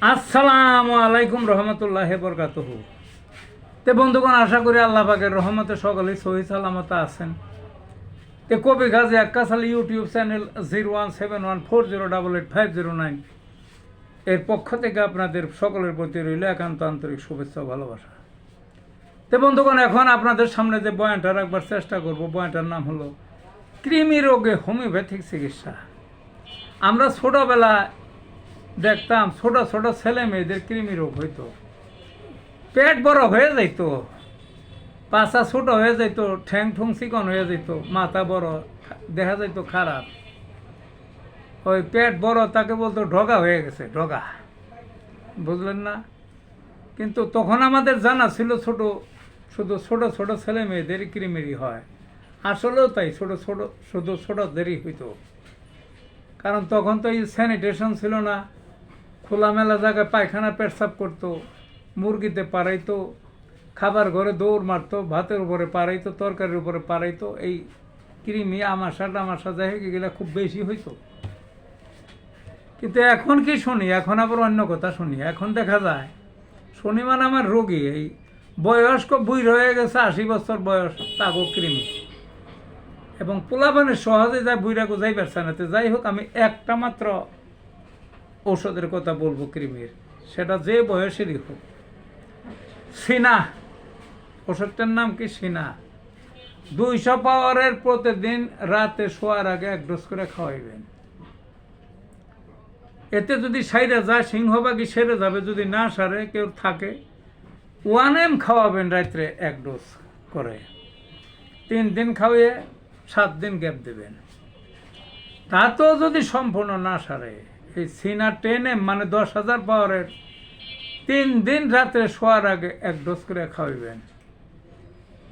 আসসালামু আলাইকুম রহমতুল্লাহ বরকাতুহু। তে বন্ধুগণ, আশা করি আল্লাহ পাকের রহমতে সকলেই সহি সালামত আছেন। তে কবি গাজী আক্কাস আলী ইউটিউব চ্যানেল 017140885009 এর পক্ষ থেকে আপনাদের সকলের প্রতি রইল একান্ত আন্তরিক শুভেচ্ছা ও ভালোবাসা। তে বন্ধুগণ, এখন আপনাদের সামনে যে বয়ানটা রাখবার চেষ্টা করব, বয়ানটার নাম হলো কৃমি রোগে হোমিওপ্যাথিক চিকিৎসা। আমরা ছোটোবেলা দেখতাম ছোট ছোট ছেলে মেয়েদের কৃমি রোগ হইতো, পেট বড় হয়ে যাইতো, পাছা ছোট হয়ে যাইতো, ঠ্যাং ঠুং চিকন হয়ে যেত, মাথা বড়, দেখা যাইতো খারাপ। ওই পেট বড় তাকে বলতো ঢগা হয়ে গেছে, ঢগা, বুঝলেন না? কিন্তু তখন আমাদের জানা ছিল শুধু ছোট ছোট ছেলে মেয়েদের কৃমিরই হয়। আসলেও তাই, শুধু ছোটদেরই হইতো। কারণ তখন তো এই স্যানিটেশন ছিল না, খোলামেলা জায়গায় পায়খানা পেটসাপ করতো, মুরগিতে পারাইতো, খাবার ঘরে দৌড় মারতো, ভাতের উপরে পারাইতো, তরকারির উপরে পারাইতো। এই কৃমি আমাশা টামাশা যাই হোক এগুলো খুব বেশি হইতো। কিন্তু এখন কি শুনি, এখন আবার অন্য কথা শুনি। এখন দেখা যায় শুনি মানে আমার রোগী এই বয়স্ক বুড়ি হয়ে গেছে, 80 বছর বয়স, তাগো কৃমি। এবং পোলাপানের সহজে যায়, বুড়াকে যাই পারছে না। যাই হোক, আমি একটা মাত্র ঔষধের কথা বলবো কৃমির, সেটা যে বয়সেরই হোক। সিনা ওষুধটার নাম কি? সিনা। 200 পাওয়ারের প্রতিদিন রাতে শোয়ার আগে 1 ডোজ করে খাওয়াইবেন। এতে যদি সাইরে যায়, সিংহভাগই সেরে যাবে। যদি না সারে, কেউ থাকে, 1M খাওয়াবেন রাত্রে 1 ডোজ করে। 3 দিন খাওয়িয়ে 7 দিন গ্যাপ দেবেন। তাতেও যদি সম্পূর্ণ না সারে, এই সিনা 10M মানে 10,000 পাওয়ারের 3 দিন রাত্রে শোয়ার আগে 1 ডোজ করে খাওয়াইবেন।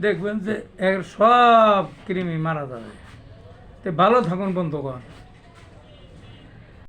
দেখবেন যে এর সব কৃমি মারা যাবে। তো ভালো থাকুন বন্ধুগণ।